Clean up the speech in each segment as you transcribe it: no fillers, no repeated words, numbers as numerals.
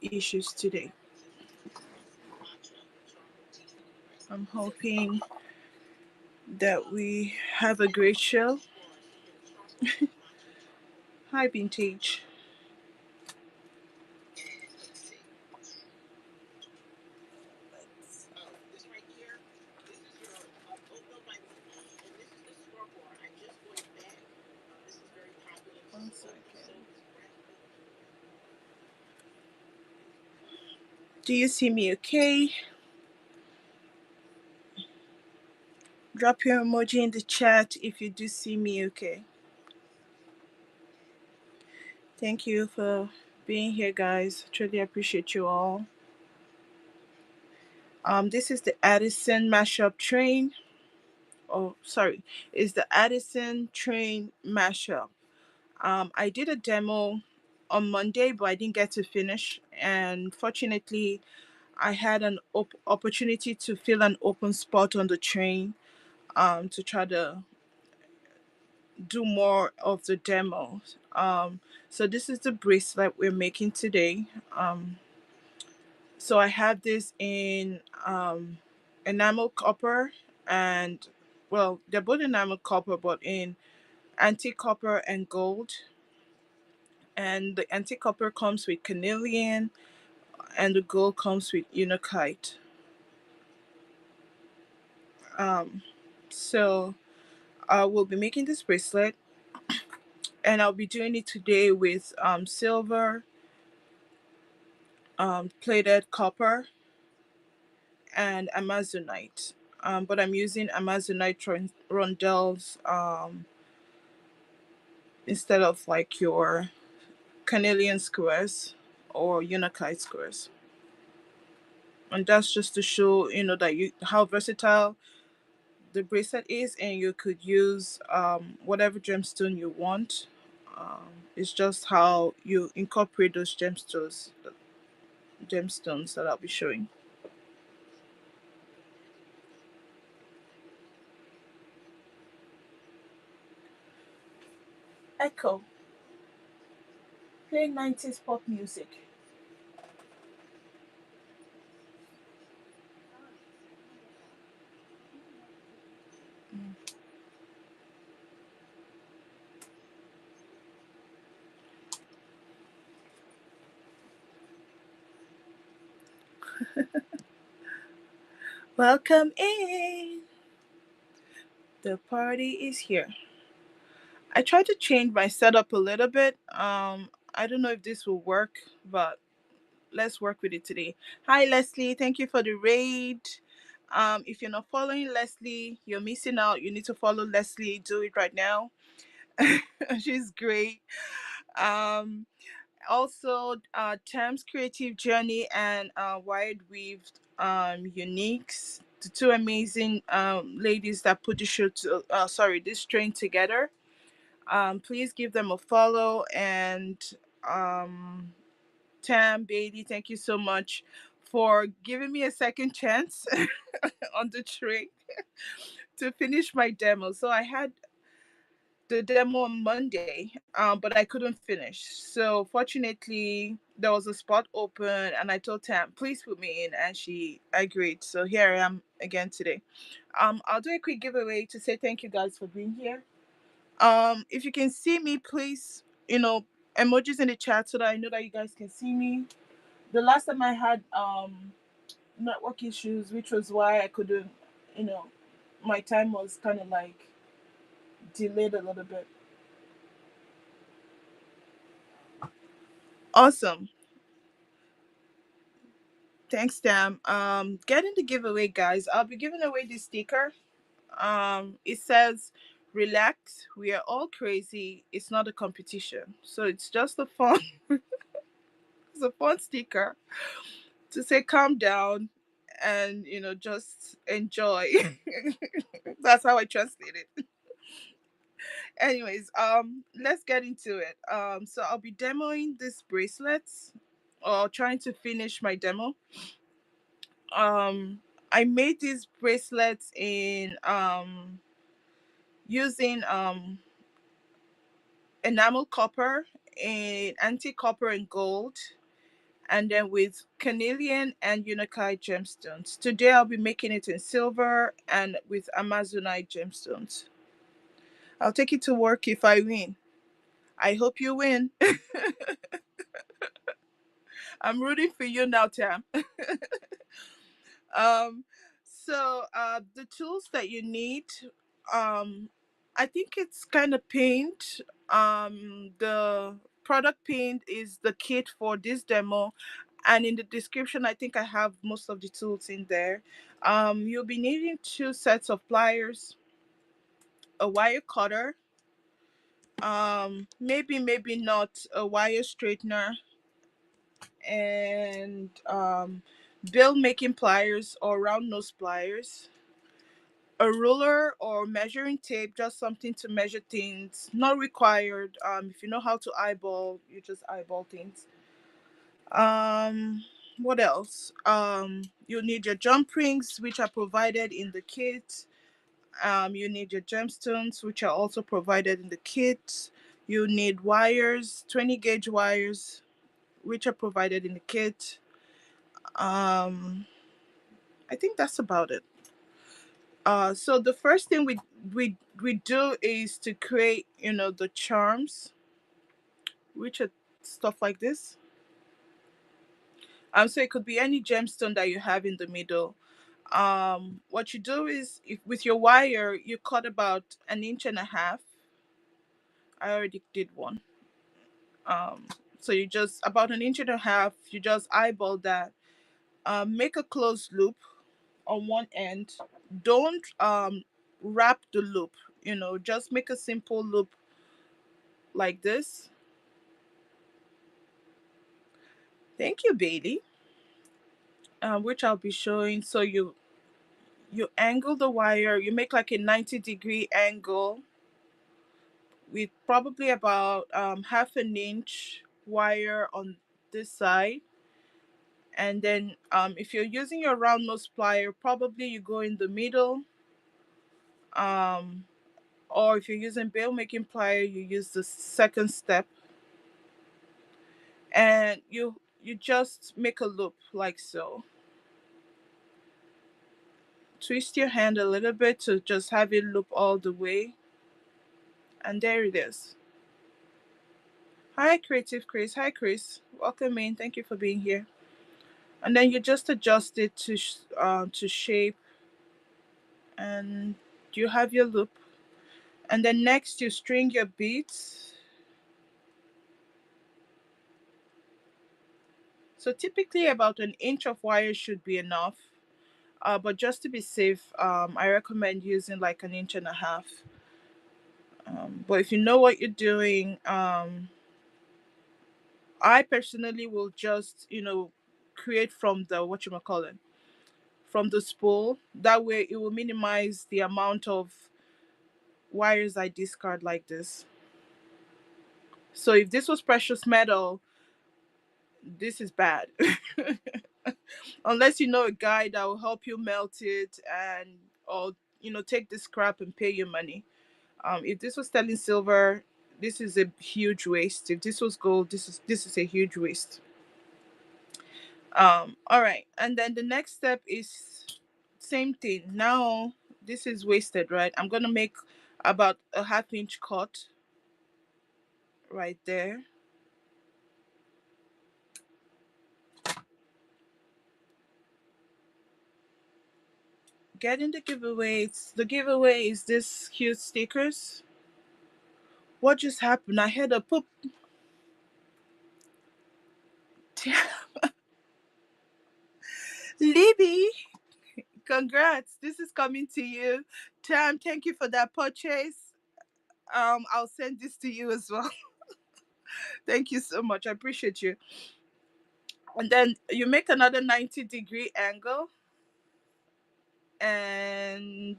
issues today. I'm hoping that we have a great show. Hi, Vintage. One second. Do you see me okay? Drop your emoji in the chat if you do see me okay. Thank you for being here, guys. Truly appreciate you all. This is the Addison Mashup train. Oh, sorry, it's the Addison train mashup. I did a demo on Monday, but I didn't get to finish. And fortunately, I had an opportunity to fill an open spot on the train to try to do more of the demos. So this is the bracelet we're making today. So I have this in enamel copper and, well, they're both enamel copper, but in antique copper and gold. And the antique copper comes with carnelian, and the gold comes with unakite. Um, so I will be making this bracelet, and I'll be doing it today with silver, plated copper, and amazonite. But I'm using amazonite rondelles instead of like your carnelian squares or unakite squares. And that's just to show, that you how versatile the bracelet is, and you could use whatever gemstone you want. It's just how you incorporate those gemstones that I'll be showing. Echo, play 90s pop music. Welcome in. The party is here. I tried to change my setup a little bit. I don't know if this will work, but let's work with it today. Hi, Leslie. Thank you for the raid. If you're not following Leslie, you're missing out. You need to follow Leslie. Do it right now. She's great. Um, Also, Tam's Creative Journey and Wired Weaved Uniques, the two amazing ladies that put the show this train together. Please give them a follow. And um, Tam, Bailey, thank you so much for giving me a second chance on the train to finish my demo. So I had the demo on Monday, but I couldn't finish. So fortunately, there was a spot open, and I told Tam, please put me in, and she agreed. So here I am again today. I'll do a quick giveaway to say thank you guys for being here. If you can see me, please, emojis in the chat so that I know that you guys can see me. The last time I had network issues, which was why I couldn't, you know, my time was kind of like delayed a little bit. Awesome. Thanks, Tam. Getting the giveaway, guys. I'll be giving away this sticker. It says, "Relax. We are all crazy. It's not a competition." So it's just a fun, it's a fun sticker to say, "Calm down," and just enjoy. That's how I translate it. Anyways, let's get into it. So I'll be demoing these bracelets, or trying to finish my demo. um I made these bracelets in using enamel copper, in antique copper and gold, and then with carnelian and unikai gemstones. Today I'll be making it in silver and with amazonite gemstones. I'll take it to work if I win. I hope you win. I'm rooting for you now, Tam. um, the tools that you need, um, I think it's kind of paint. The product paint is the kit for this demo, and in the description, I think I have most of the tools in there. You'll be needing two sets of pliers, a wire cutter, maybe not a wire straightener, and bill making pliers or round nose pliers, a ruler or measuring tape, just something to measure things, not required. If you know how to eyeball, you just eyeball things. What else? You need your jump rings, which are provided in the kit. You need your gemstones, which are also provided in the kit. You need wires, 20 gauge wires, which are provided in the kit. um I think that's about it. So the first thing we do is to create, the charms, which are stuff like this. So it could be any gemstone that you have in the middle. What you do is, if with your wire you cut about an inch and a half. I already did one. um so you just, about an inch and a half, you just eyeball that. Make a closed loop on one end. Don't wrap the loop, just make a simple loop like this. Thank you, Bailey. Which I'll be showing. So you angle the wire, you make like a 90-degree angle with probably about half an inch wire on this side. And then if you're using your round nose plier, probably you go in the middle. um or if you're using bail making plier, you use the second step, and you just make a loop like so. Twist your hand a little bit to just have it loop all the way, and there it is. Hi, Creative Chris. Hi, Chris. Welcome in. Thank you for being here. And then you just adjust it to shape, and you have your loop. And then next, you string your beads. So typically, about an inch of wire should be enough. But just to be safe, I recommend using like an inch and a half. But if you know what you're doing, I personally will just, create from the, what you call it, from the spool. That way, it will minimize the amount of wires I discard like this. So if this was precious metal, this is bad. Unless you know a guy that will help you melt it, and or take the scrap and pay you money. If this was sterling silver, this is a huge waste. If this was gold, this is a huge waste. All right, and then the next step is same thing. Now this is wasted, right? I'm gonna make about a half-inch cut right there. Getting the giveaways. The giveaway is this cute stickers. What just happened? I had a poop. Libby, congrats. This is coming to you. Tam, thank you for that purchase. I'll send this to you as well. Thank you so much. I appreciate you. And then you make another 90-degree angle, and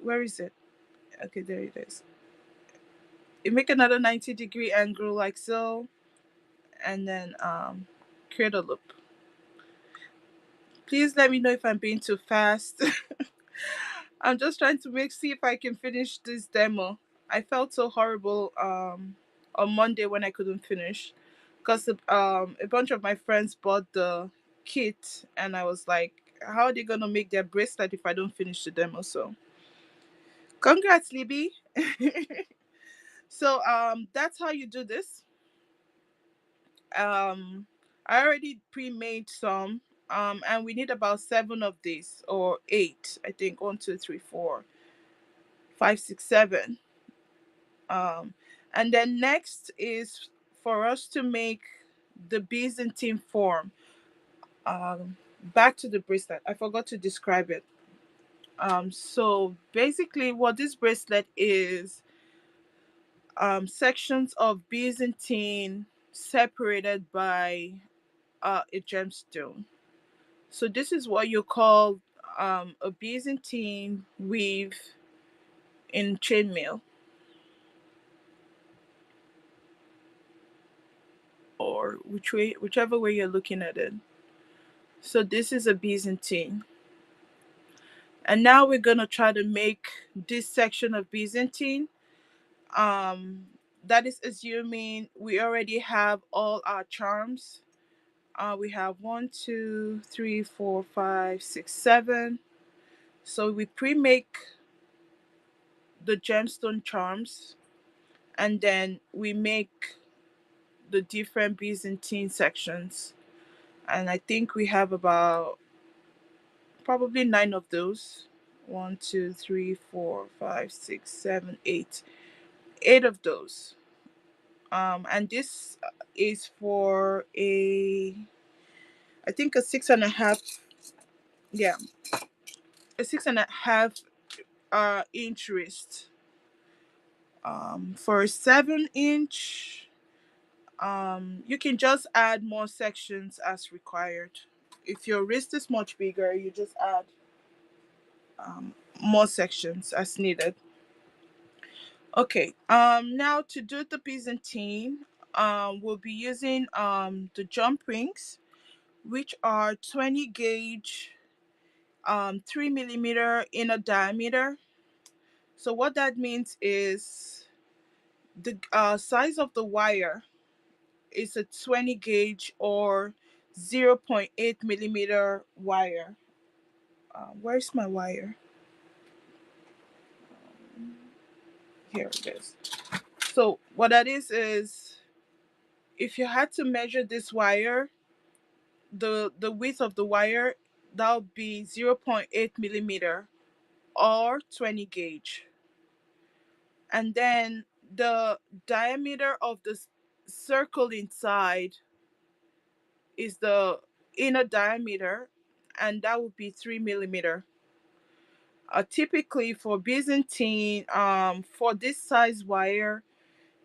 where is it? Okay, there it is. You make another 90-degree angle like so, and then create a loop. Please let me know if I'm being too fast. I'm just trying to see if I can finish this demo. I felt so horrible on Monday when I couldn't finish. because a bunch of my friends bought the kit, and I was like, how are they gonna make their bracelet if I don't finish the demo? So congrats, Libby. So that's how you do this. I already pre-made some, and we need about seven of these, or eight, I think. One, two, three, four, five, six, seven. um and then next is for us to make the Byzantine form. Back to the bracelet, I forgot to describe it. So basically what this bracelet is, sections of Byzantine separated by a gemstone. So this is what you call a Byzantine weave in chainmail, or whichever way you're looking at it. So this is a Byzantine. And now we're gonna try to make this section of Byzantine. Um, that is assuming we already have all our charms. We have one, two, three, four, five, six, seven. So we pre-make the gemstone charms, and then we make the different Byzantine sections. And I think we have about probably nine of those. One, two, three, four, five, six, seven, eight. Eight of those. And this is for I think a six and a half, yeah, a six and a half inch wrist. For a 7 inch, you can just add more sections as required. If your wrist is much bigger, you just add more sections as needed. Okay. Now to do the Byzantine, we'll be using the jump rings, which are 20 gauge, 3 millimeter inner diameter. So what that means is the size of the wire is a 20 gauge or 0.8 millimeter wire. Where's my wire? Here it is. So what that is if you had to measure this wire, the width of the wire, that would be 0.8 millimeter or 20 gauge. And then the diameter of the circle inside is the inner diameter, and that would be 3 millimeter. Typically for Byzantine, for this size wire,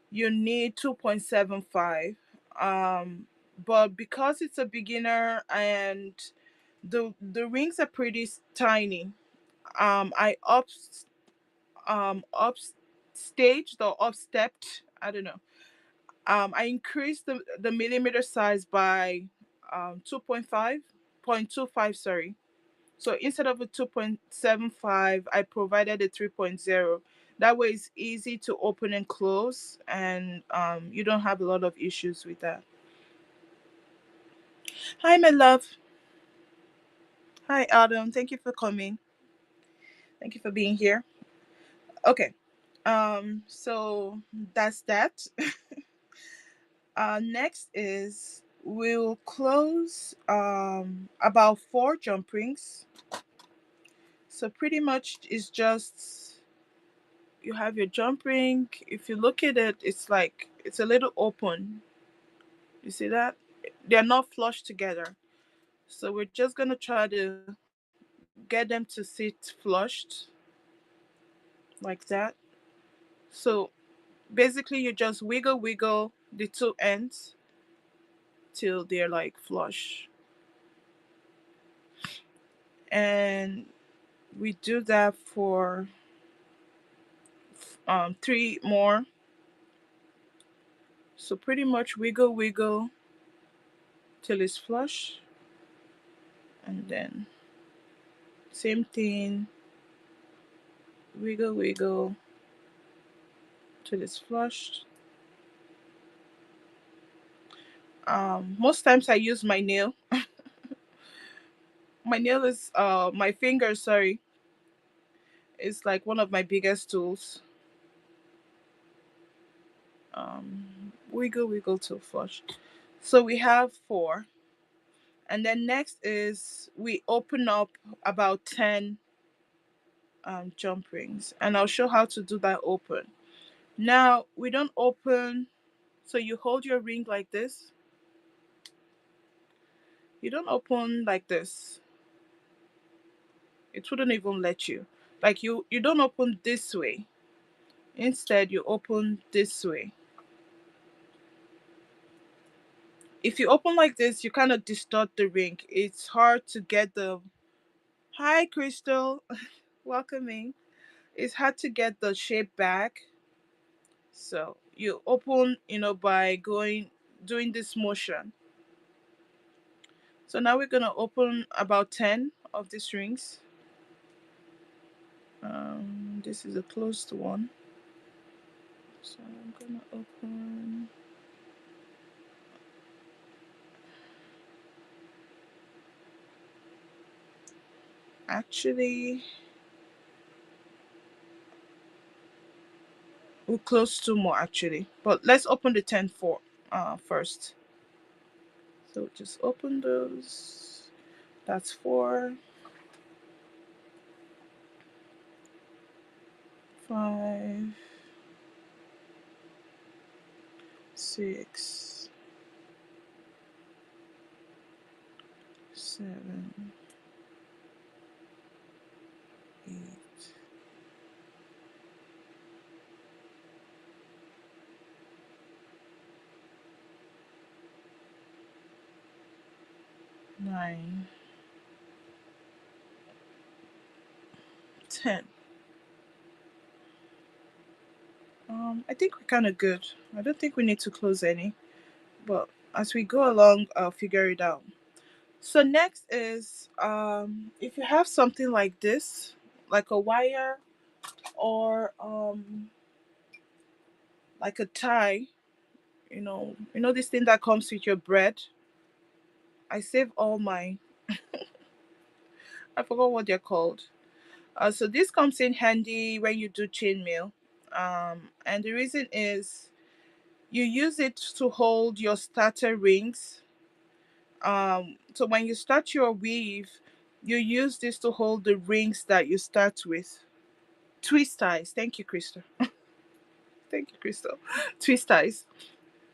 you need 2.75. But because it's a beginner and the rings are pretty tiny, I up staged or up stepped. I don't know. I increased the millimeter size by 2.5, 0.25, sorry. So instead of a 2.75, I provided a 3.0. That way it's easy to open and close, and you don't have a lot of issues with that. Hi, my love. Hi, Adam. Thank you for coming. Thank you for being here. Okay. So that's that. Next is we'll close about four jump rings. So pretty much it's just you have your jump ring. If you look at it, it's like it's a little open. You see that? They're not flush together. So we're just gonna try to get them to sit flushed like that. So basically you just wiggle the two ends till they're like flush. And we do that for three more. So pretty much wiggle till it's flush, and then same thing, wiggle till it's flushed. Most times I use my nail. My nail is my finger, sorry, is like one of my biggest tools. Wiggle, wiggle till flush. So we have four. And then next is we open up about 10 jump rings. And I'll show how to do that open. Now, we don't open, so you hold your ring like this. You don't open like this. It wouldn't even let you. Like you don't open this way. Instead, you open this way. If you open like this, you kind of distort the ring. It's hard to get the hi Crystal, welcoming. It's hard to get the shape back. So you open, by doing this motion. So now we're gonna open about 10 of these rings. This is a closed one. So I'm gonna open. Actually, we'll close two more actually. But let's open the 10 for first. So just open those. That's four, five, six, seven, eight, nine, 10. I think we're kind of good. I don't think we need to close any, but as we go along, I'll figure it out. So next is if you have something like this, like a wire or like a tie, this thing that comes with your bread. I save all my I forgot what they're called. So this comes in handy when you do chainmail. And the reason is you use it to hold your starter rings. So when you start your weave, you use this to hold the rings that you start with. Twist ties. Thank you, Crystal. Thank you, Crystal. Twist ties.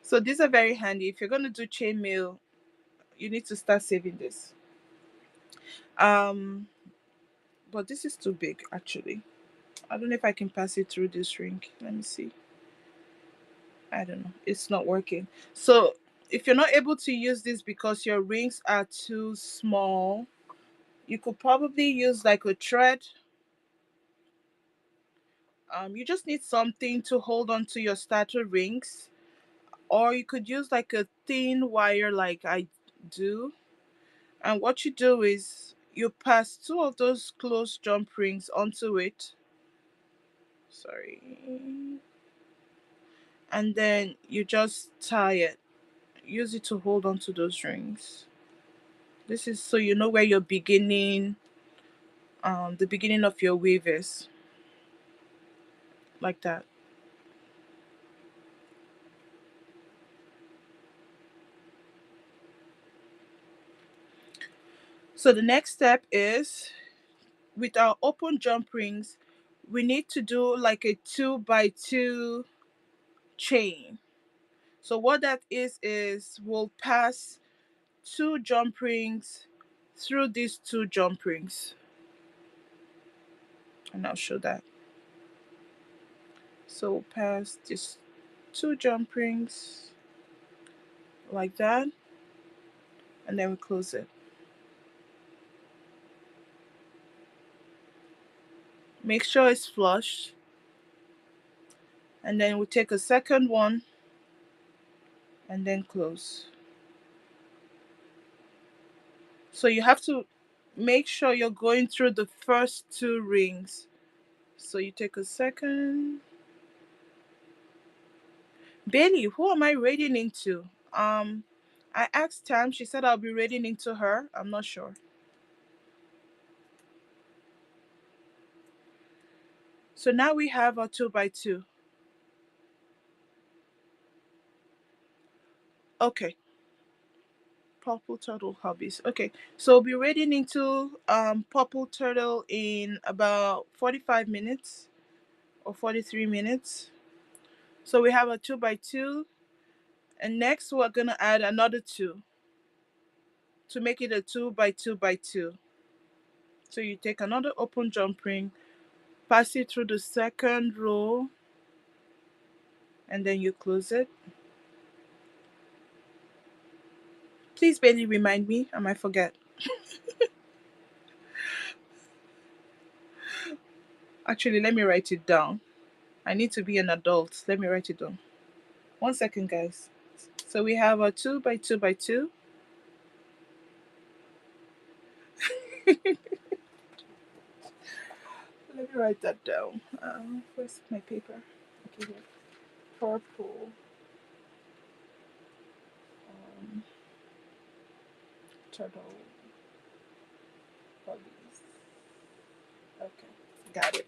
So these are very handy. If you're going to do chainmail, you need to start saving this. Um, but this is too big, actually. I don't know if I can pass it through this ring. Let me see. I don't know. It's not working. So if you're not able to use this because your rings are too small, you could probably use like a thread. You just need something to hold on to your starter rings, or you could use like a thin wire, like I do. And what you do is you pass two of those closed jump rings onto it. Sorry. And then you just tie it. Use it to hold on to those rings. This is so you know where your the beginning of your weave is, like that. So the next step is with our open jump rings, we need to do like a 2 by 2 chain. So what that is we'll pass two jump rings through these two jump rings, and I'll show that. So we'll pass these two jump rings like that, and then we close it. Make sure it's flush, and then we take a second one and then close. So you have to make sure you're going through the first two rings. So you take a second. Bailey, who am I reading into? I asked Tam. She said I'll be reading into her. I'm not sure. So now we have our 2 by 2. Okay. Purple turtle hobbies. Okay. So we'll be reading into purple turtle in about 45 minutes or 43 minutes. So we have a 2 by 2, and next we're gonna add another two to make it a 2 by 2 by 2. So you take another open jump ring, pass it through the second row, and then you close it. Please, Bailey, remind me. I might forget. Actually, let me write it down. I need to be an adult. Let me write it down. 1 second, guys. So we have a 2 by 2 by 2. Let me write that down. Where's my paper? Okay, here. Purple um, turtle bodies. Okay, got it.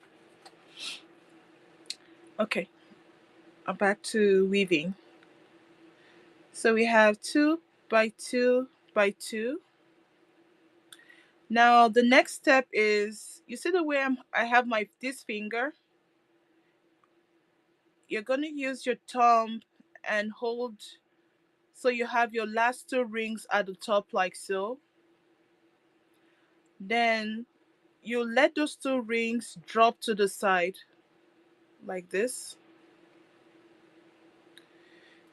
Okay, I'm back to weaving. So we have 2 by 2 by 2. Now the next step is, you see the way I have my this finger. You're gonna use your thumb and hold, so you have your last two rings at the top like so. Then you let those two rings drop to the side like this.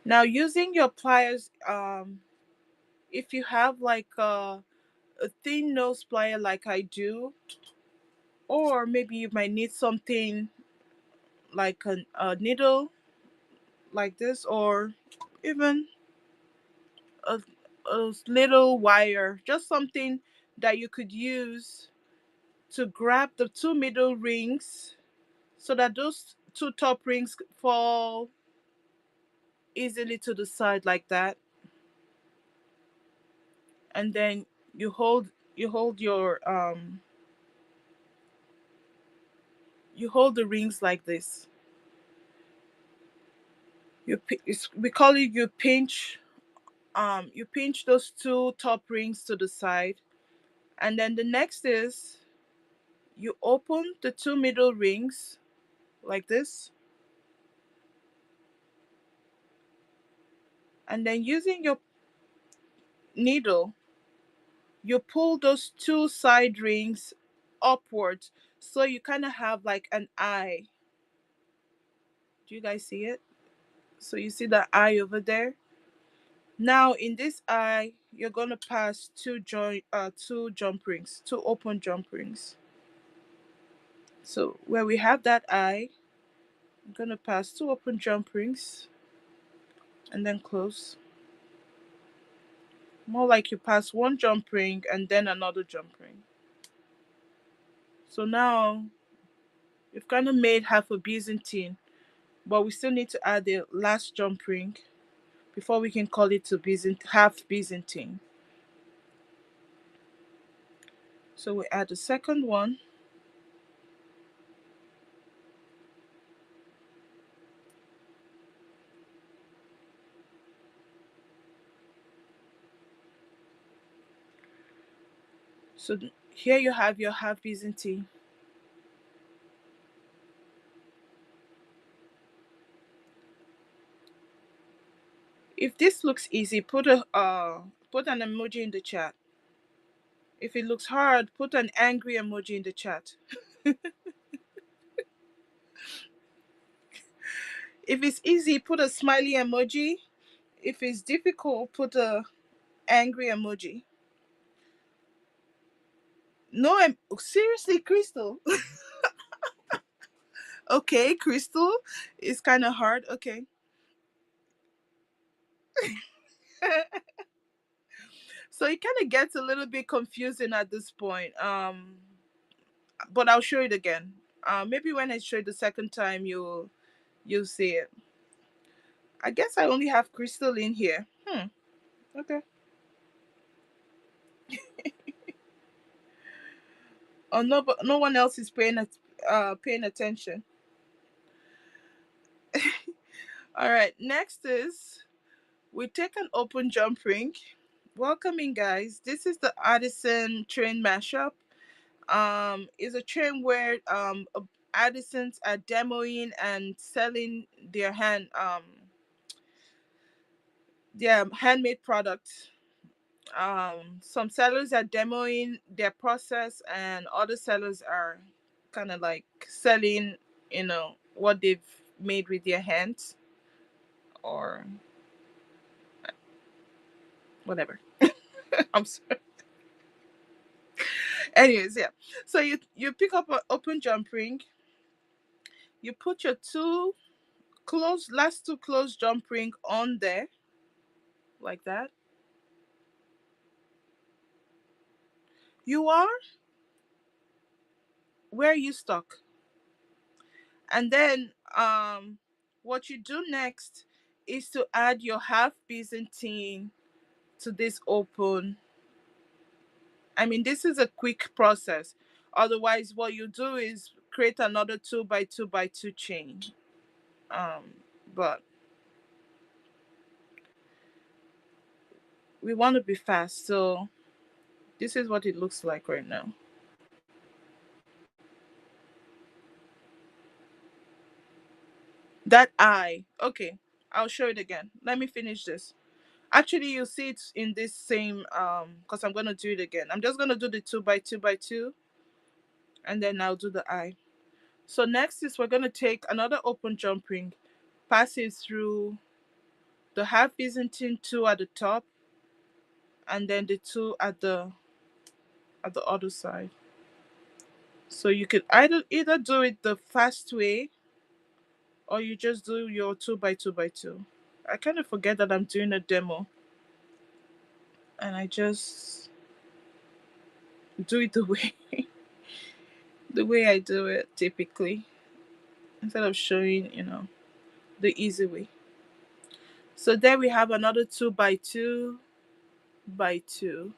Now using your pliers, if you have like a thin nose plier like I do, or maybe you might need something like a needle like this, or even a, a little wire, just something that you could use to grab the two middle rings so that those two top rings fall easily to the side like that. And then you hold you hold the rings like this. We call it, you pinch those two top rings to the side. And then the next is, you open the two middle rings like this, and then using your needle, you pull those two side rings upwards, so you kind of have like an eye. Do you guys see it? So you see the eye over there. Now in this eye, you're gonna pass two jump rings, two open jump rings. So where we have that eye, I'm gonna pass two open jump rings and then close. More like you pass one jump ring and then another jump ring. So now we've kind of made half a Byzantine, but we still need to add the last jump ring before we can call it to half Byzantine. So we add the second one. So here you have your half Byzantine. If this looks easy, put an emoji in the chat. If it looks hard, put an angry emoji in the chat. If it's easy, put a smiley emoji. If it's difficult, put a angry emoji. No, seriously, Crystal. Okay, Crystal, it's kind of hard. Okay. So it kind of gets a little bit confusing at this point. But I'll show it again. Maybe when I show it the second time, you'll see it. I guess I only have Crystal in here. Okay. Oh no, but no one else is paying attention. All right. Next is we take an open jump ring. Welcoming guys. This is the Artisan train mashup. Is a train where artisans are demoing and selling their handmade products. Some sellers are demoing their process, and other sellers are kind of like selling, what they've made with their hands or whatever. I'm sorry. Anyways, yeah. So you pick up an open jump ring. You put your last two closed jump ring on there like that. You are where you stuck, and then what you do next is to add your half Byzantine to this open. I mean, this is a quick process. Otherwise, what you do is create another 2 by 2 by 2 chain. Um, but we want to be fast, so this is what it looks like right now. That eye, okay, I'll show it again. Let me finish this. Actually, you'll see it in this same because I'm gonna do it again. I'm just gonna do the 2 by 2 by 2, and then I'll do the eye. So next is we're gonna take another open jump ring, pass it through the half Byzantine two at the top, and then the two at the other side. So you could either do it the fast way, or you just do your 2 by 2 by 2. I kind of forget that I'm doing a demo, and I just do it the way the way I do it typically, instead of showing the easy way. So there we have another 2 by 2 by 2.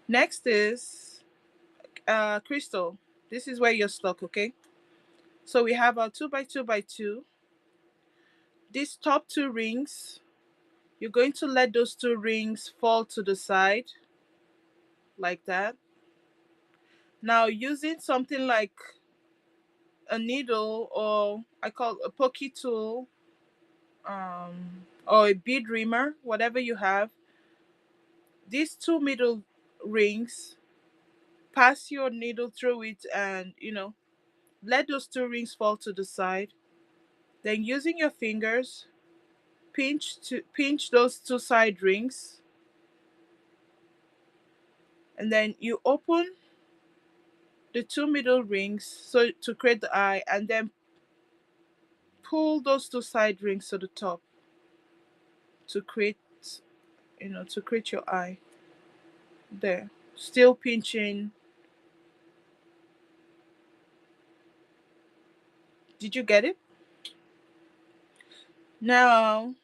Next is crystal. This is where you're stuck, okay? So we have our 2 by 2 by 2. These top two rings, you're going to let those two rings fall to the side like that. Now, using something like a needle, or I call a pokey tool, or a bead reamer, whatever you have, these two middle rings, pass your needle through it, and let those two rings fall to the side. Then, using your fingers, pinch those two side rings, and then you open the two middle rings so to create the eye, and then pull those two side rings to the top to create your eye there. Still pinching. Did you get it? Now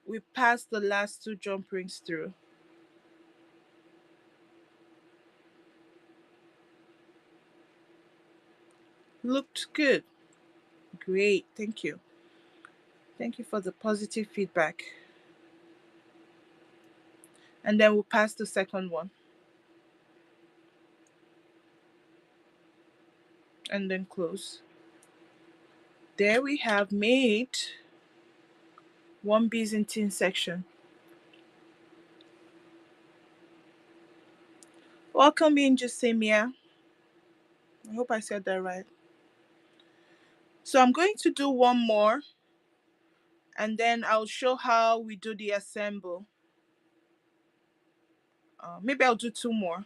we pass the last two jump rings through. Looked good. Great. Thank you. Thank you for the positive feedback. And then we'll pass the second one, and then close. There we have made one Byzantine section. Welcome in, Jusimia. I hope I said that right. So I'm going to do one more, and then I'll show how we do the assemble. Maybe I'll do two more,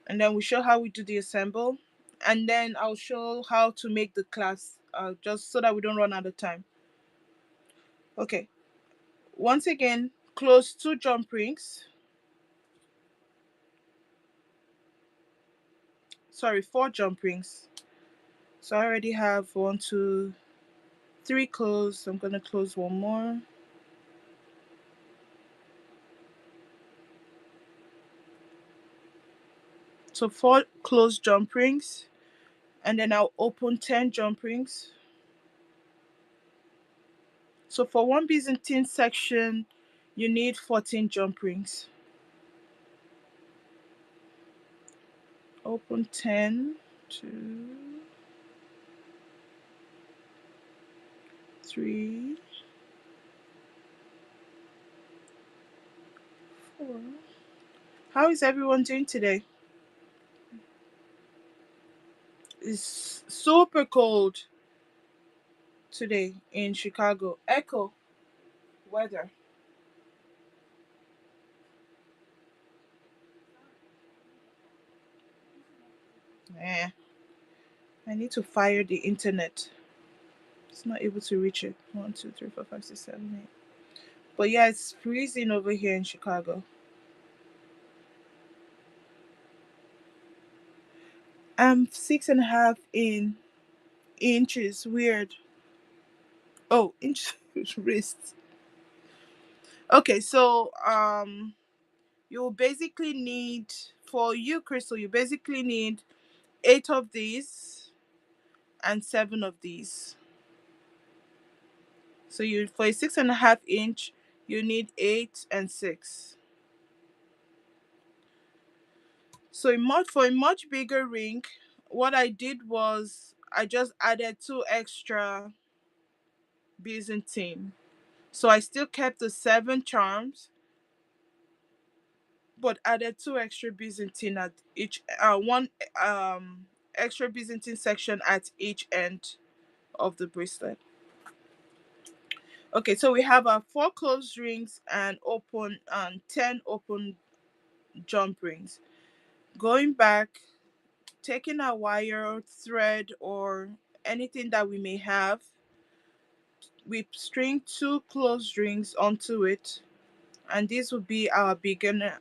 and then we'll show how we do the assemble, and then I'll show how to make the class, just so that we don't run out of time. Okay. Once again, close two jump rings. Sorry, four jump rings. So I already have 1, 2, three closed. I'm gonna close one more. So four closed jump rings, and then I'll open 10 jump rings. So for one Byzantine section, you need 14 jump rings. Open 10, 2, 3, 4. How is everyone doing today? It's super cold today in Chicago. Echo weather. Eh, I need to fire the internet. It's not able to reach it. One, two, three, four, five, six, seven, eight. But yeah, it's freezing over here in Chicago. I'm 6.5 inches. Weird. Oh, inch wrist. Okay, so you basically need, for you, Crystal, you basically need 8 of these and 7 of these. So you, for a 6.5 inch, you need 8 and 6. So for a much bigger ring, what I did was I just added 2 extra Byzantine. So I still kept the 7 charms, but added 2 extra Byzantine at each, one extra Byzantine section at each end of the bracelet. Okay, so we have our 4 closed rings and open and 10 open jump rings. Going back, taking a wire, thread, or anything that we may have, we string 2 closed rings onto it, and these will be our beginner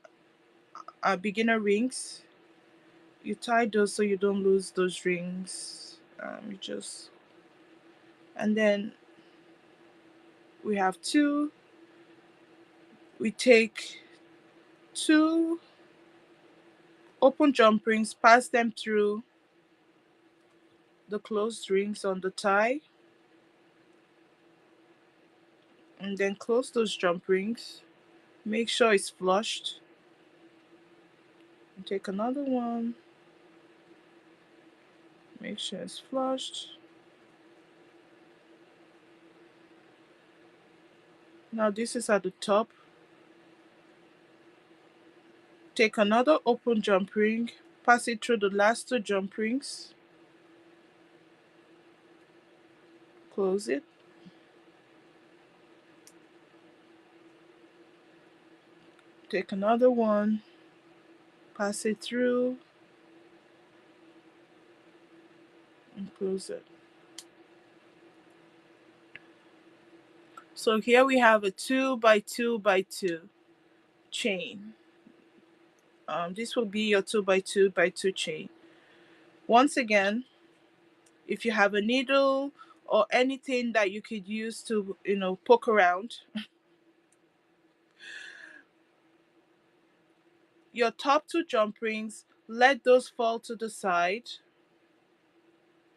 rings. You tie those so you don't lose those rings. You just, and then we have 2. We take 2 open jump rings, pass them through the closed rings on the tie, and then close those jump rings. Make sure it's flushed. And take another one. Make sure it's flushed. Now this is at the top. Take another open jump ring, pass it through the last 2 jump rings, close it. Take another one, pass it through, and close it. So here we have a 2 by 2 by 2 chain. This will be your 2 by 2 by 2 chain. Once again, if you have a needle or anything that you could use to, poke around, your top 2 jump rings, let those fall to the side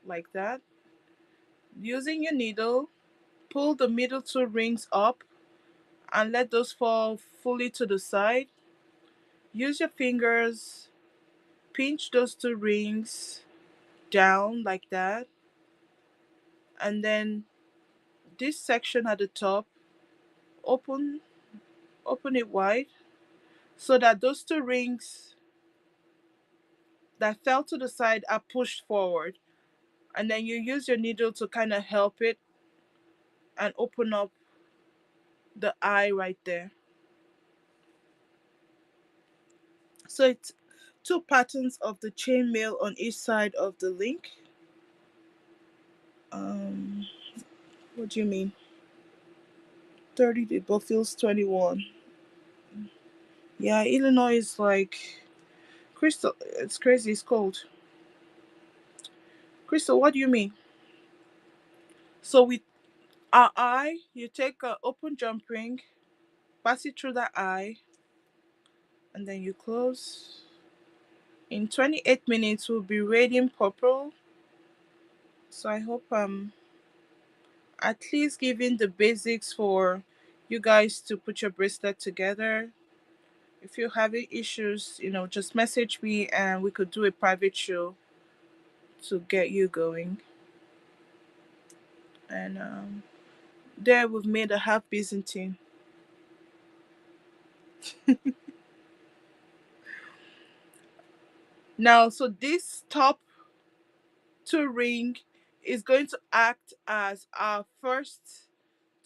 like that. Using your needle, pull the middle 2 rings up and let those fall fully to the side. Use your fingers, pinch those 2 rings down like that, and then this section at the top, open open it wide so that those 2 rings that fell to the side are pushed forward, and then you use your needle to kind of help it and open up the eye right there. So it's 2 patterns of the chainmail on each side of the link. um what do you mean? 30, it both feels 21. Yeah, Illinois is like, Crystal, it's crazy, it's cold. Crystal, what do you mean? So we Our eye, you take an open jump ring, pass it through that eye, and then you close. In 28 minutes, we'll be radiant purple. So I hope at least giving the basics for you guys to put your bracelet together. If you're having issues, just message me and we could do a private show to get you going. And there we've made a half Byzantine. Now, so this top two ring is going to act as our first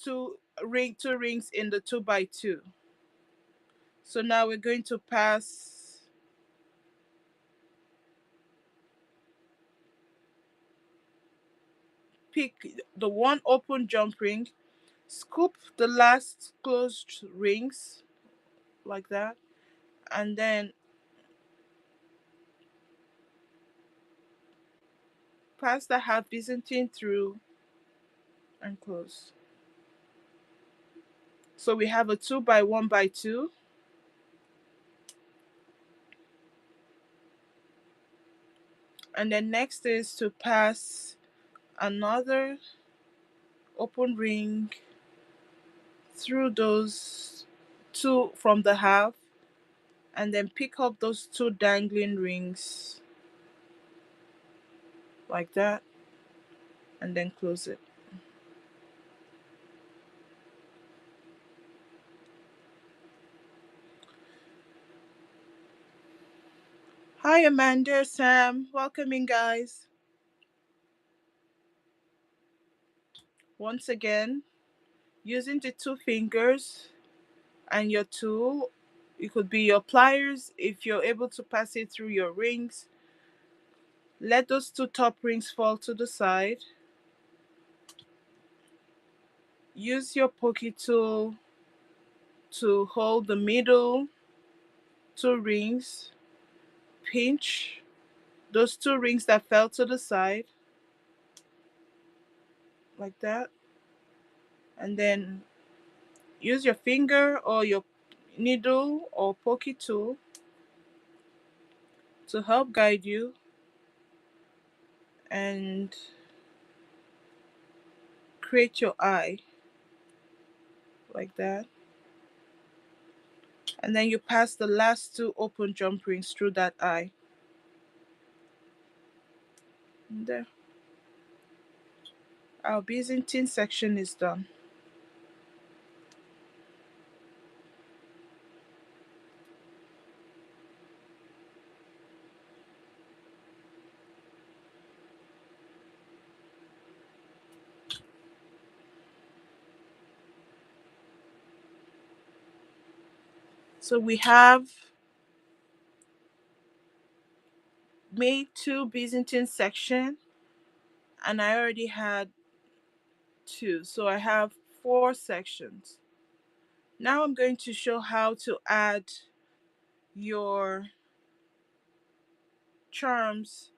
two rings in the 2 by 2. So now we're going to pick the one open jump ring, scoop the last closed rings like that, and then pass the half Byzantine through and close. So we have a 2 by 1 by 2. And then next is to pass another open ring through those two from the half, and then pick up those two dangling rings like that, and then close it. Hi Amanda, Sam, welcome in guys. Once again, using the two fingers and your tool, it could be your pliers if you're able to pass it through your rings. Let those two top rings fall to the side. Use your pokey tool to hold the middle two rings. Pinch those two rings that fell to the side like that, and then use your finger or your needle or pokey tool to help guide you and create your eye like that. And then you pass the last two open jump rings through that eye. And there. Our Byzantine section is done. So we have made two Byzantine section, and I already had two. So I have 4 sections. Now I'm going to show how to add your charms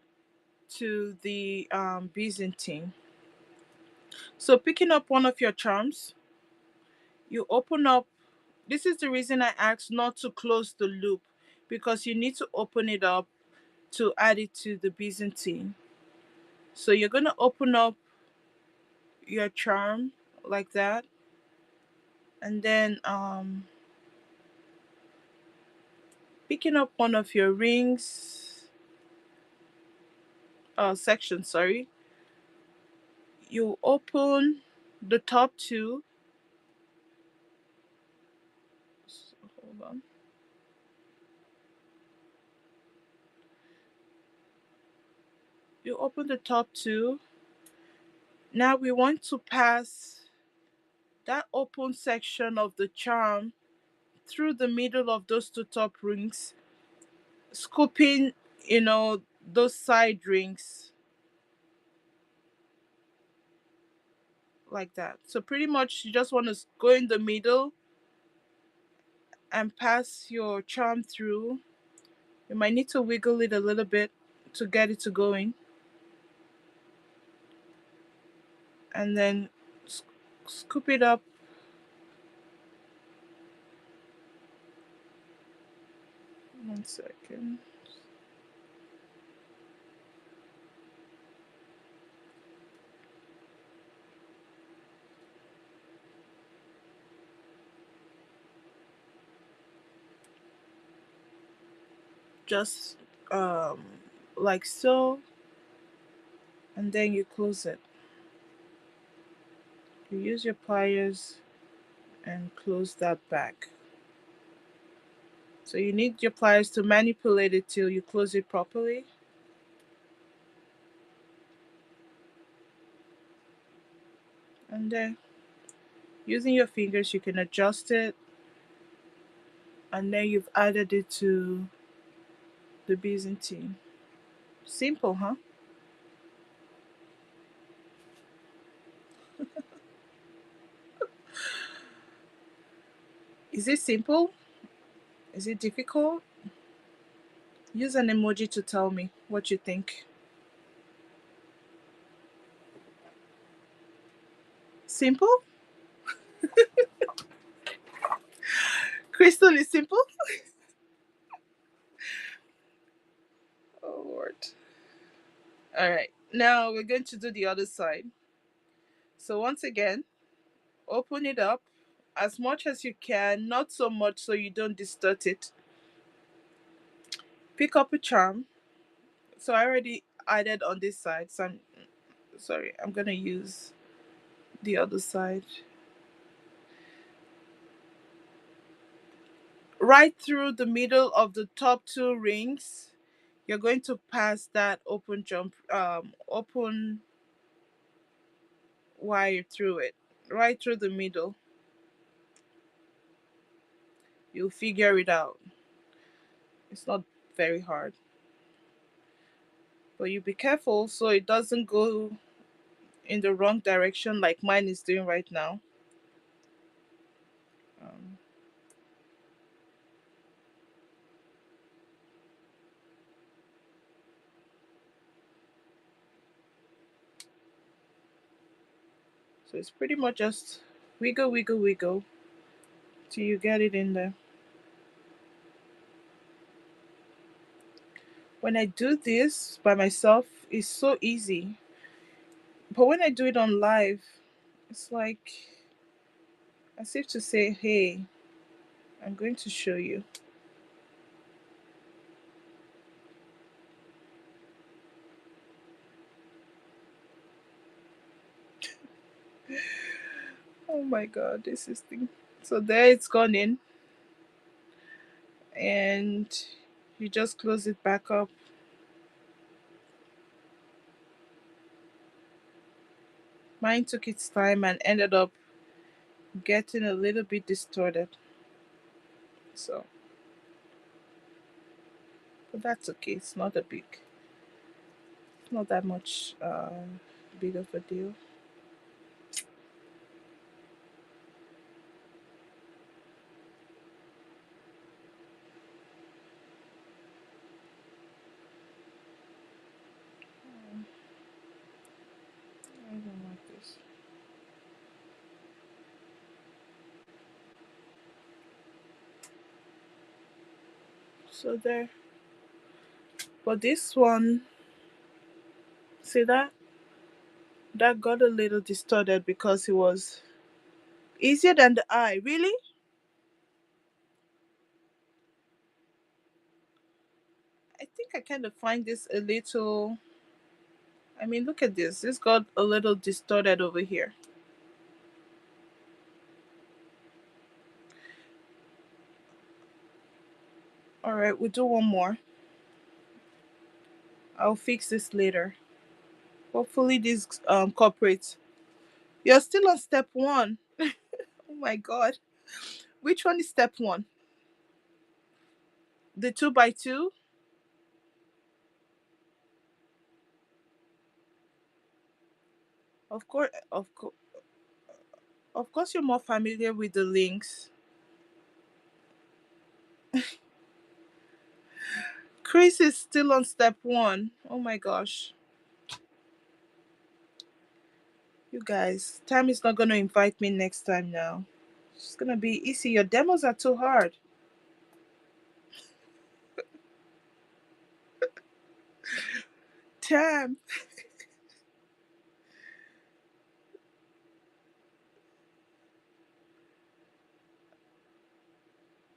to the Byzantine. So picking up one of your charms, you open up. This is the reason I asked not to close the loop, because you need to open it up to add it to the Byzantine. So you're going to open up your charm like that, and then picking up one of your rings, section, sorry, you open the top two. So, hold on. You open the top two. Now we want to pass that open section of the charm through the middle of those two top rings, scooping, those side rings like that. So pretty much you just want to go in the middle and pass your charm through. You might need to wiggle it a little bit to get it to go in. And then Scoop it up. One second. Just um, like so, and then you close it. You use your pliers and close that back. So you need your pliers to manipulate it till you close it properly. And then using your fingers, you can adjust it. And then you've added it to the Byzantine. Simple, huh? Is it simple? Is it difficult? Use an emoji to tell me what you think. Simple? Crystal is simple? Oh, Lord. All right. Now we're going to do the other side. So once again, open it up as much as you can, not so much so you don't distort it. Pick up a charm. So I already added on this side. So I'm sorry, I'm going to use the other side. Right through the middle of the top two rings, you're going to pass that open wire through it, right through the middle. You'll figure it out. It's not very hard, but you be careful so it doesn't go in the wrong direction like mine is doing right now. um, so it's pretty much just wiggle wiggle wiggle till you get it in there. When I do this by myself, it's so easy, but when I do it on live, it's like as if to say, hey, I'm going to show you. Oh my god, this is thing. So there it's gone in, and you just close it back up. Mine took its time and ended up getting a little bit distorted. So, but that's okay. It's not that much big of a deal. I don't like this. So there. But this one, see that? That got a little distorted because it was easier than the eye. Really? I think I kind of find this a little. I mean, look at this. This got a little distorted over here. All right, we'll do one more. I'll fix this later. Hopefully, this cooperates. You're still on step one. Oh my god. Which one is step one? The two by two? Of course, you're more familiar with the links. Chris is still on step one. Oh my gosh. You guys, Tam is not going to invite me next time now. It's going to be easy. Your demos are too hard. Tam.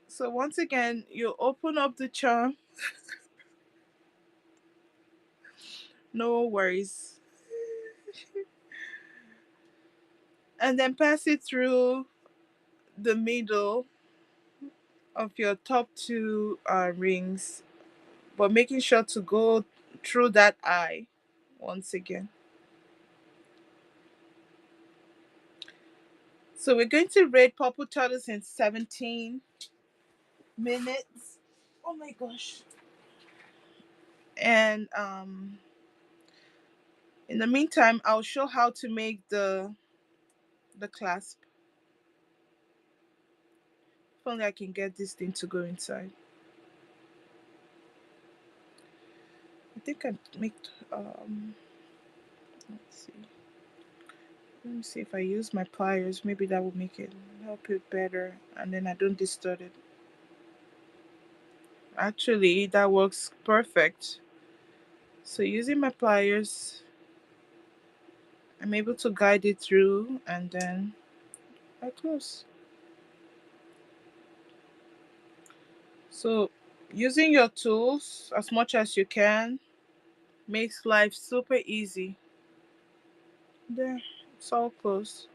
So once again, you open up the charm. No worries. And then pass it through the middle of your top two rings, but making sure to go through that eye once again. So we're going to rate purple turtles in 17 minutes. Oh my gosh. And in the meantime, I'll show how to make the clasp. If only I can get this thing to go inside. I think I make let's see. Let me see if I use my pliers. Maybe that will make it help it better, and then I don't distort it. Actually, that works perfect. So using my pliers, I'm able to guide it through, and then I close. So using your tools as much as you can makes life super easy. There, it's all closed.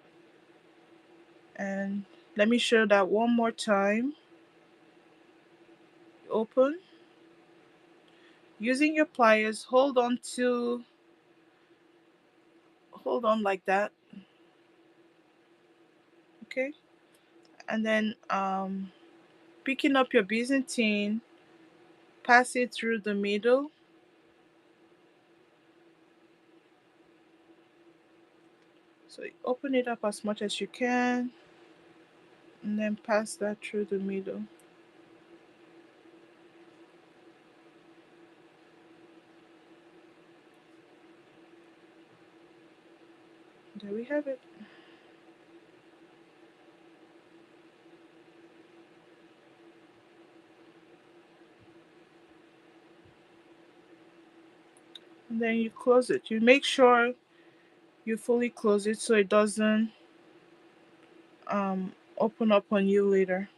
And let me show that one more time. Open. Using your pliers, hold on like that. Okay. And then picking up your Byzantine, pass it through the middle. So open it up as much as you can, and then pass that through the middle. There we have it. And then you close it. You make sure you fully close it so it doesn't open up on you later.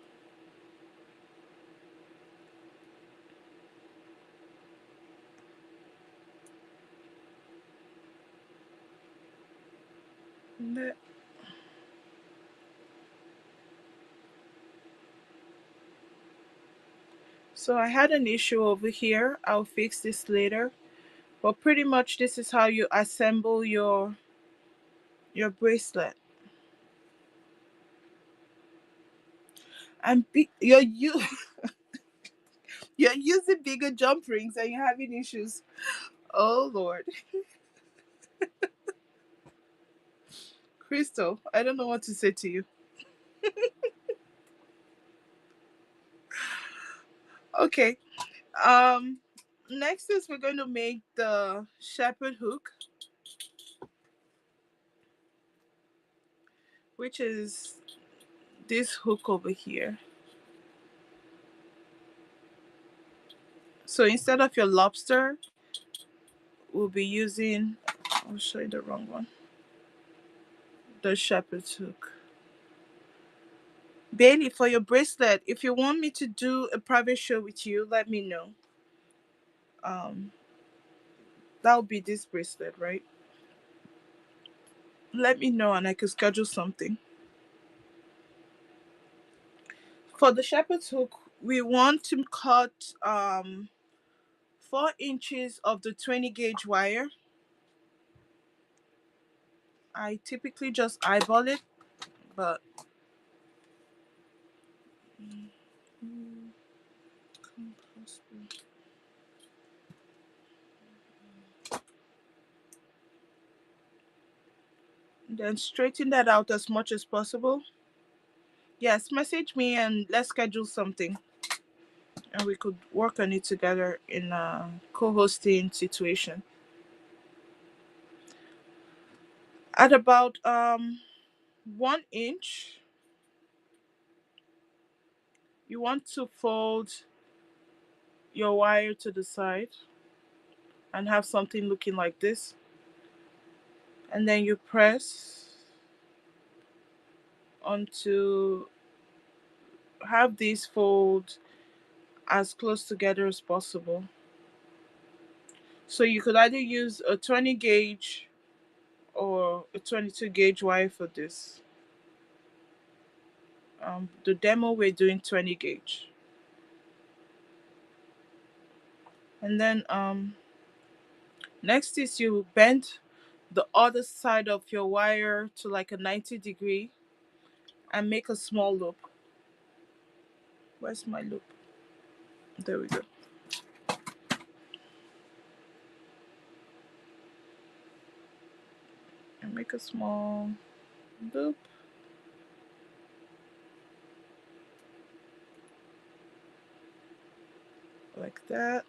So I had an issue over here. I'll fix this later. But pretty much this is how you assemble your bracelet. And you're using bigger jump rings and you're having issues. Oh Lord. Crystal, I don't know what to say to you. Okay. Um Next is we're going to make the shepherd hook, which is this hook over here. So instead of your lobster, we'll be using, I'll show you the wrong one, the shepherd's hook. Bailey, for your bracelet, if you want me to do a private show with you, let me know. Um, that'll be this bracelet, right? Let me know and I can schedule something. For the shepherd's hook, we want to cut 4 inches of the 20 gauge wire. I typically just eyeball it, but then straighten that out as much as possible. Yes, message me and let's schedule something. And we could work on it together in a co hosting situation. At about 1 inch, you want to fold your wire to the side and have something looking like this. And then you press onto, have these fold as close together as possible. So you could either use a 20 gauge or a 22 gauge wire for this. The demo we're doing 20 gauge. And then next is you bend the other side of your wire to like a 90-degree and make a small loop. Where's my loop? There we go. And make a small loop like that.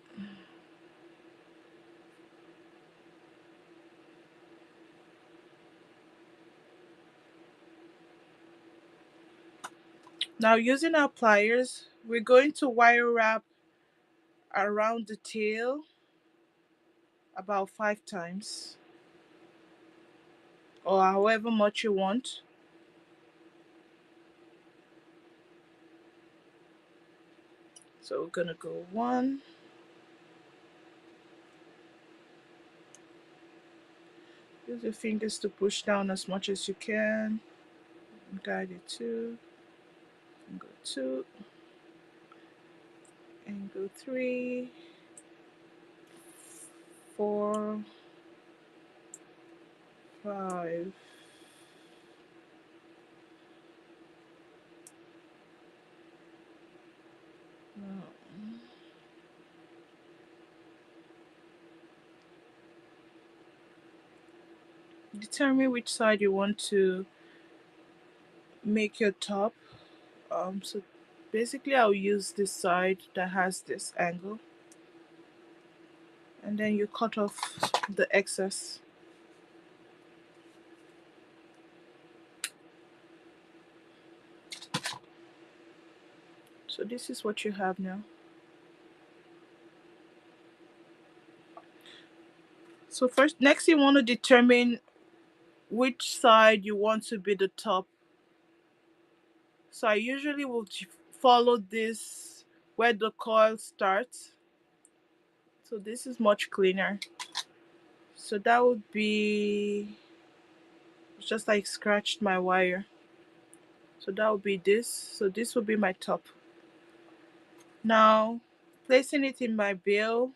Now using our pliers, we're going to wire wrap around the tail about 5 times, or however much you want. So we're gonna go one. Use your fingers to push down as much as you can. Guide it two. And go two. And go three. 4, 5. No. Determine which side you want to make your top. So basically I'll use this side that has this angle, and then you cut off the excess. So this is what you have now. So next you want to determine which side you want to be the top. So I usually will follow this where the coil starts. So this is much cleaner. So that would be just like scratched my wire. So that would be this. So this will be my top. Now, placing it in my bill,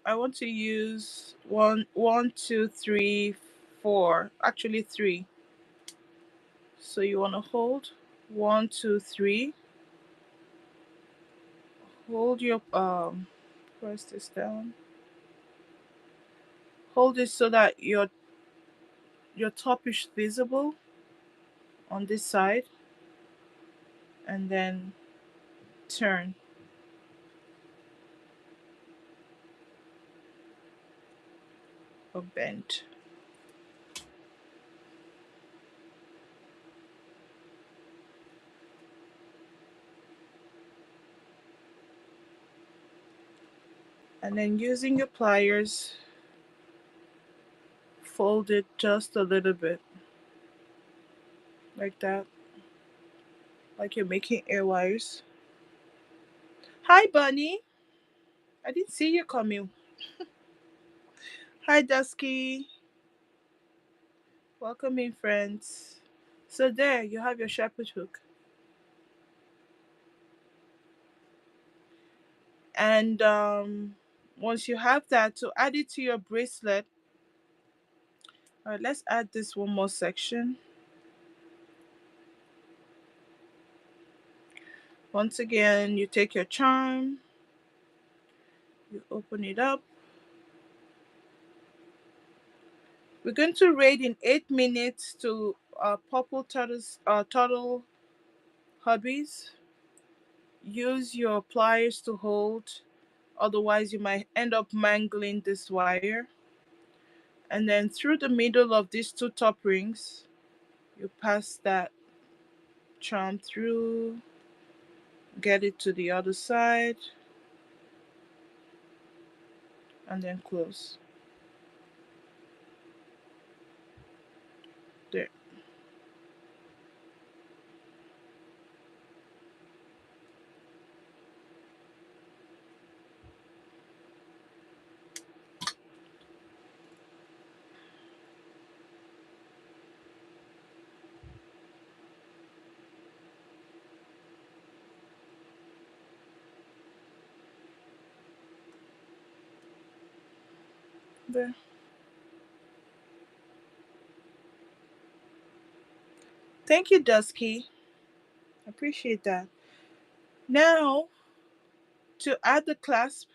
I want to use one, two, three, four. Actually, three. So you want to hold 1, 2, 3. Hold your press this down. Hold it so that your top is visible on this side, and then turn or bend. And then using your pliers, fold it just a little bit like that, like you're making air wires. Hi, Bunny. I didn't see you coming. Hi, Dusky. Welcome in, friends. So there, you have your shepherd hook. And once you have that, to add it to your bracelet, all right, let's add this one more section. Once again, you take your charm, you open it up. We're going to rate in 8 minutes to purple turtle hobbies. Use your pliers to hold, otherwise you might end up mangling this wire. And then through the middle of these two top rings, you pass that charm through, get it to the other side, and then close. There. There. Thank you, Dusky. Appreciate that. Now, to add the clasp,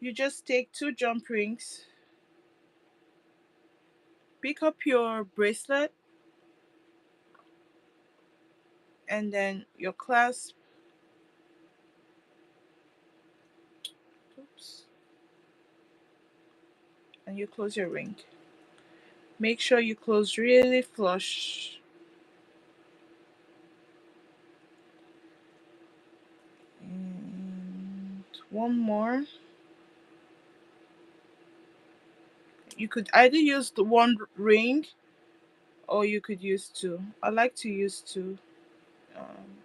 you just take two jump rings, pick up your bracelet, and then your clasp. Oops. And you close your ring. Make sure you close really flush. And one more. You could either use the one ring or you could use two. I like to use two.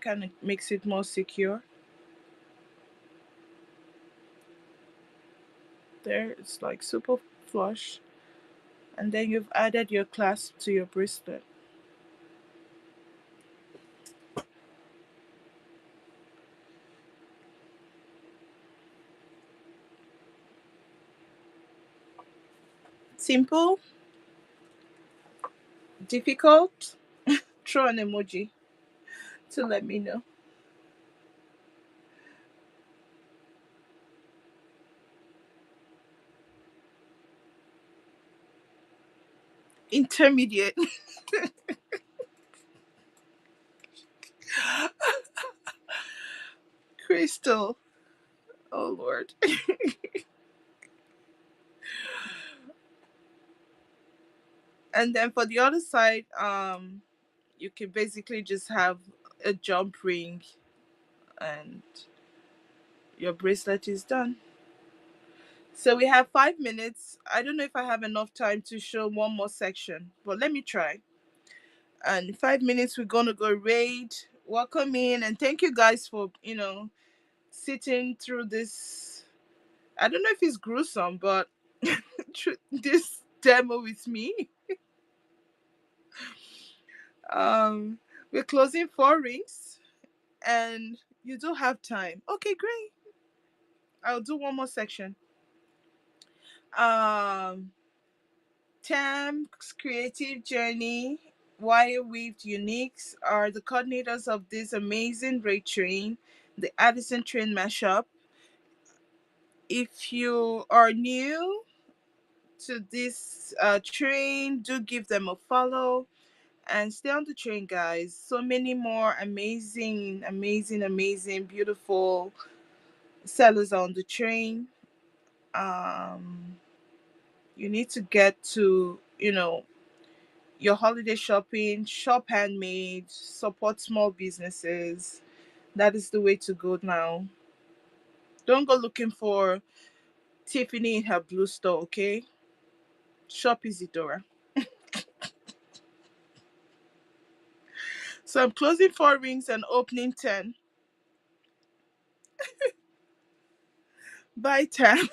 Kind of makes it more secure. There, it's like super flush. And then you've added your clasp to your bracelet. Simple, difficult. Throw an emoji to let me know. Intermediate. Crystal. Oh Lord. And then for the other side, you can basically just have a jump ring and your bracelet is done. So we have 5 minutes. I don't know if I have enough time to show one more section, but let me try. And in 5 minutes, we're gonna go raid. Welcome in, and thank you guys for sitting through this. I don't know if it's gruesome, but this demo with me. Um, we're closing four rings, and you do have time. Okay, great. I'll do one more section. Um, Tam's creative journey. Wire Weaved Uniques are the coordinators of this amazing raid train, the Artisan Train Mashup. If you are new to this train, do give them a follow and stay on the train, guys. So many more amazing, amazing, amazing, beautiful sellers on the train. Um, you need to get to, your holiday shopping, shop handmade, support small businesses. That is the way to go now. Don't go looking for Tiffany in her blue store, okay? Shop Isidora. So I'm closing four rings and opening 10. Bye, Tam.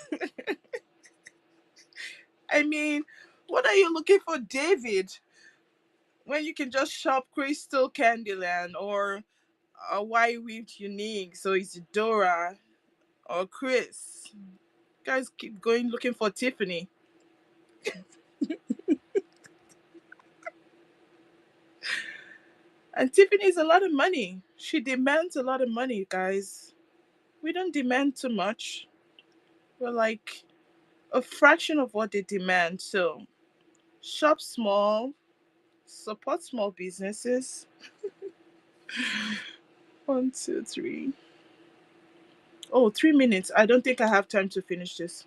I mean, what are you looking for, David? When you can just shop Crystal Candyland or Why Weaved Unique, so Isidora or Chris. Guys keep going looking for Tiffany. And Tiffany is a lot of money. She demands a lot of money, guys. We don't demand too much. We're like a fraction of what they demand. So shop small, support small businesses. One, two, three. Oh, 3 minutes. I don't think I have time to finish this.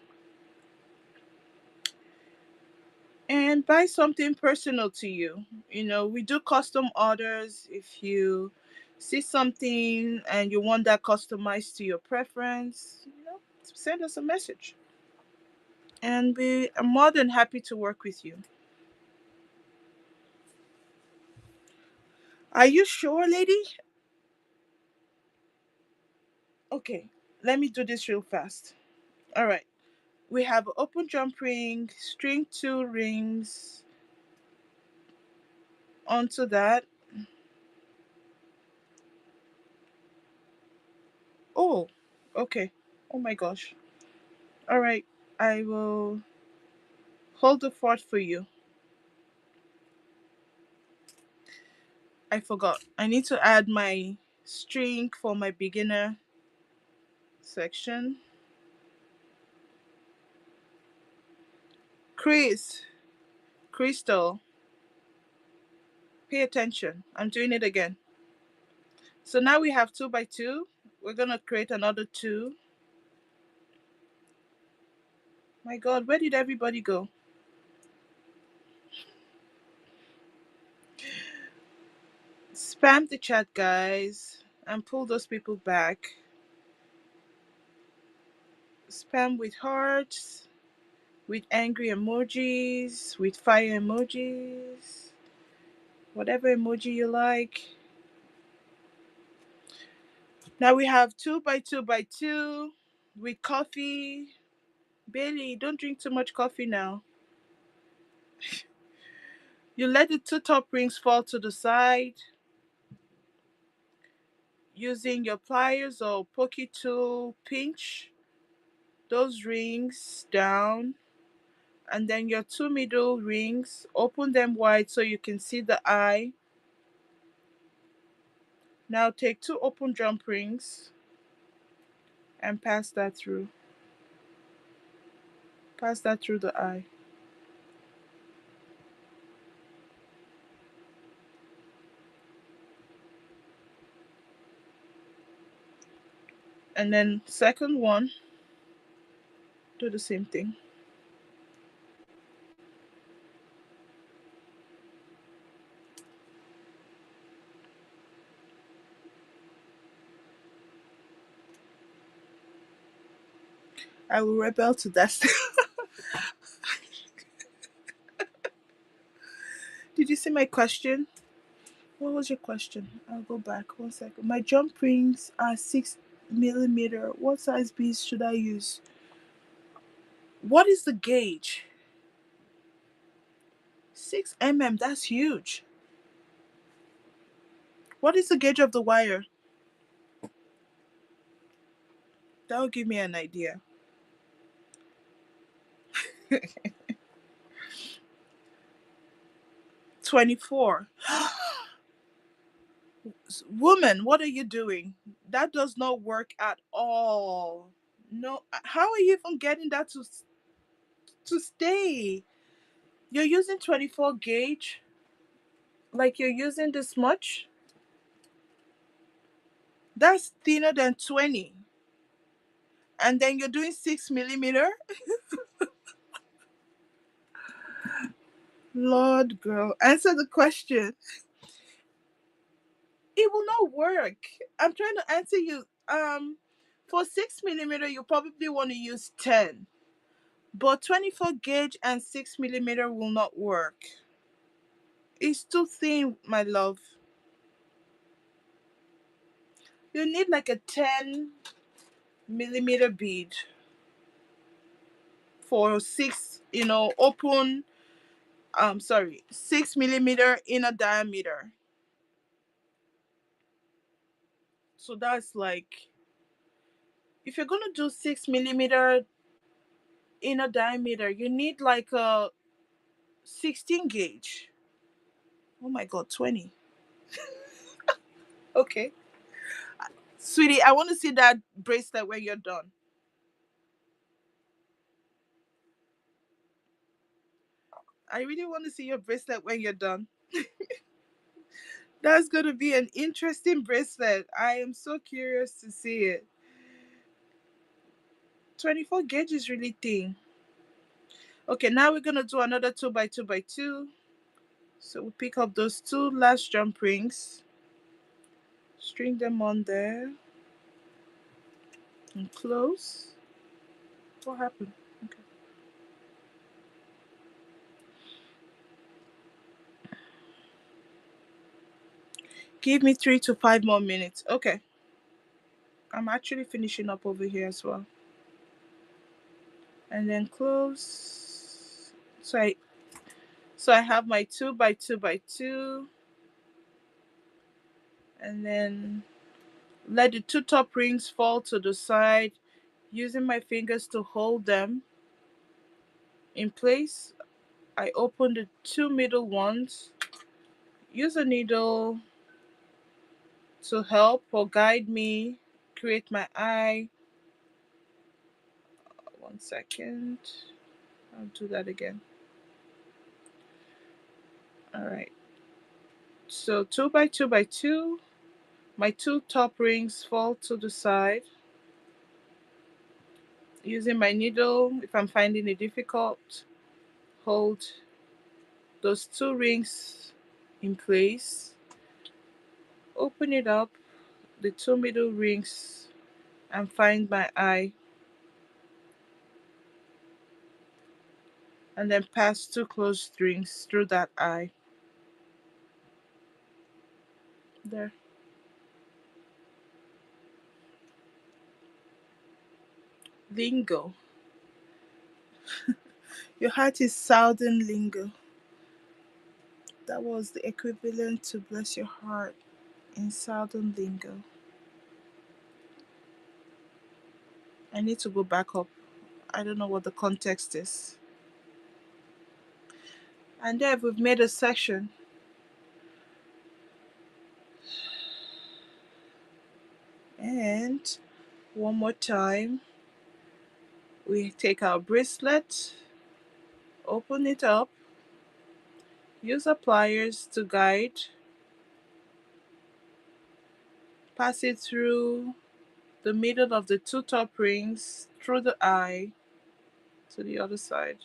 and buy something personal to you. We do custom orders. If you see something and you want that customized to your preference, send us a message. And we are more than happy to work with you. Are you sure, lady? Okay, let me do this real fast. All right. We have open jump ring, string two rings onto that. Oh, okay. Oh my gosh. All right. I will hold the fort for you. I forgot. I need to add my string for my beginner section. Chris, Crystal, pay attention. I'm doing it again. So now we have two by two. We're gonna create another two. My God, where did everybody go? Spam the chat, guys, and pull those people back. Spam with hearts, with angry emojis, with fire emojis, whatever emoji you like. Now we have two by two by two with coffee. Bailey, don't drink too much coffee now. You let the two top rings fall to the side using your pliers or pokey tool. Pinch those rings down, and then your two middle rings, open them wide so you can see the eye. Now take two open jump rings and pass that through. Pass that through the eye. And then second one, do the same thing. I will rebel to that. Did you see my question? What was your question? I'll go back 1 second. My jump rings are 6 millimeter. What size beads should I use? What is the gauge? 6 mm. That's huge. What is the gauge of the wire? That will give me an idea. 24. Woman, what are you doing? That does not work at all. No, how are you even getting that to stay? You're using 24 gauge? Like you're using this much? That's thinner than 20. And then you're doing 6 millimeter? Lord, girl, answer the question. It will not work. I'm trying to answer you. For 6 millimeter, you probably want to use 10. But 24 gauge and 6 millimeter will not work. It's too thin, my love. You need like a 10 millimeter bead for six, open, sorry, 6 millimeter inner diameter. So that's like, if you're gonna do 6 millimeter inner diameter, you need like a 16 gauge. Oh my God, 20. Okay. Sweetie, I want to see that bracelet when you're done. I really want to see your bracelet when you're done. That's going to be an interesting bracelet. I am so curious to see it. 24 gauge is really thin. Okay, now we're gonna do another 2 by 2 by 2. So we pick up those two last jump rings, string them on there, and close. What happened? Okay. Give me 3 to 5 more minutes. Okay, I'm actually finishing up over here as well. And then close. So I have my 2 by 2 by 2, and then let the two top rings fall to the side, using my fingers to hold them in place. I open the two middle ones. Use a needle to help or guide me create my eye. 1 second. I'll do that again. All right. So 2 by 2 by 2. My two top rings fall to the side. Using my needle, if I'm finding it difficult, hold those two rings in place. Open it up, the two middle rings, and find my eye. And then pass two closed rings through that eye. There. Lingo. Your heart is Southern lingo. That was the equivalent to bless your heart in Southern lingo. I need to go back up. I don't know what the context is. And there we've made a section. And one more time, we take our bracelet, open it up, use our pliers to guide, pass it through the middle of the two top rings, through the eye to the other side.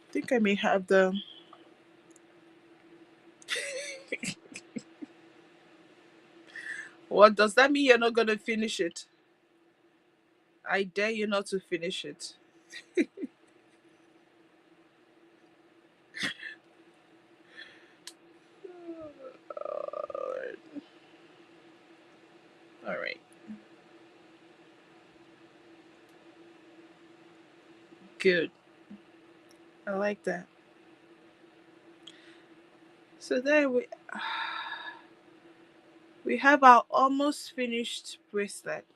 I think I may have the. What does that mean? You're not going to finish it? I dare you not to finish it. All right. Good. I like that. So there we have our almost finished bracelet.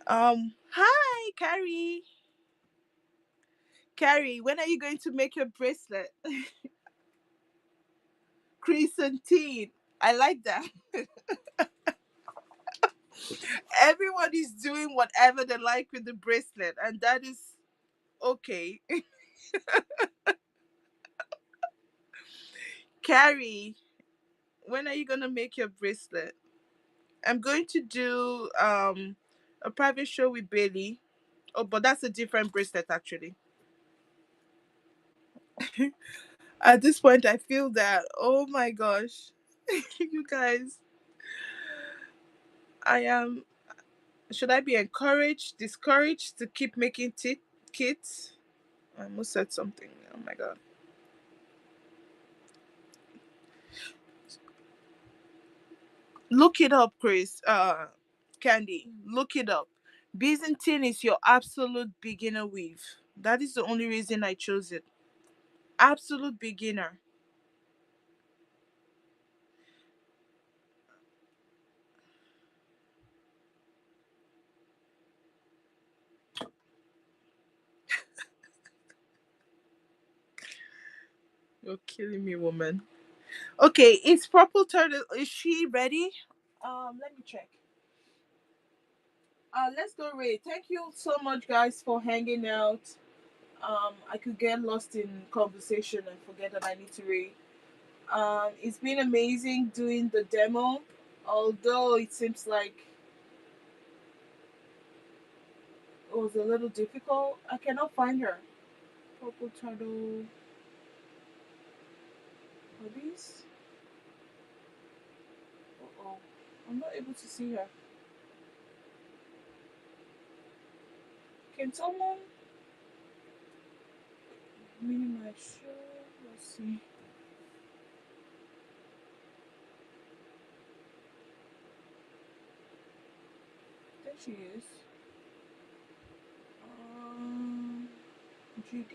Hi, Carrie. Carrie, when are you going to make your bracelet? Chrysanthemum. I like that. Everyone is doing whatever they like with the bracelet, and that is okay. Carrie, when are you gonna make your bracelet? I'm going to do a private show with Bailey. Oh, but that's a different bracelet actually. At this point, I feel that oh my gosh, you guys, I am. Should I be encouraged, discouraged to keep making kits? I almost said something. Oh my god. Look it up, Chris. Candy. Look it up. Byzantine is your absolute beginner weave. That is the only reason I chose it. Absolute beginner. You're killing me, woman. Okay, it's Purple Turtle. Is she ready? Let me check. Let's go, Ray. Thank you so much, guys, for hanging out. I could get lost in conversation and forget that I need to read. It's been amazing doing the demo, although it seems like it was a little difficult. I cannot find her. Purple turtle hobbies. Oh, I'm not able to see her. Can someone minimize show? Let's see. There she is. Um, Judy.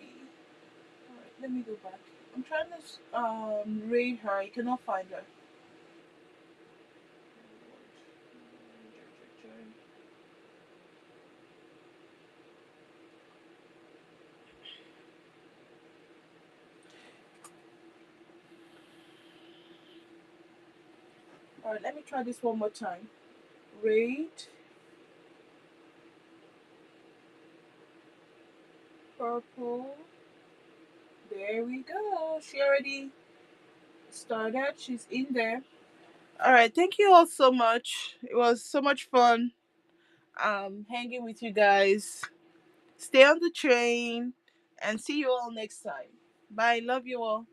Alright, let me go back. I'm trying to rate her. I cannot find her. Alright, let me try this one more time. Rate purple. There we go. She already started. She's in there. Alright, thank you all so much. It was so much fun hanging with you guys. Stay on the train and see you all next time. Bye. Love you all.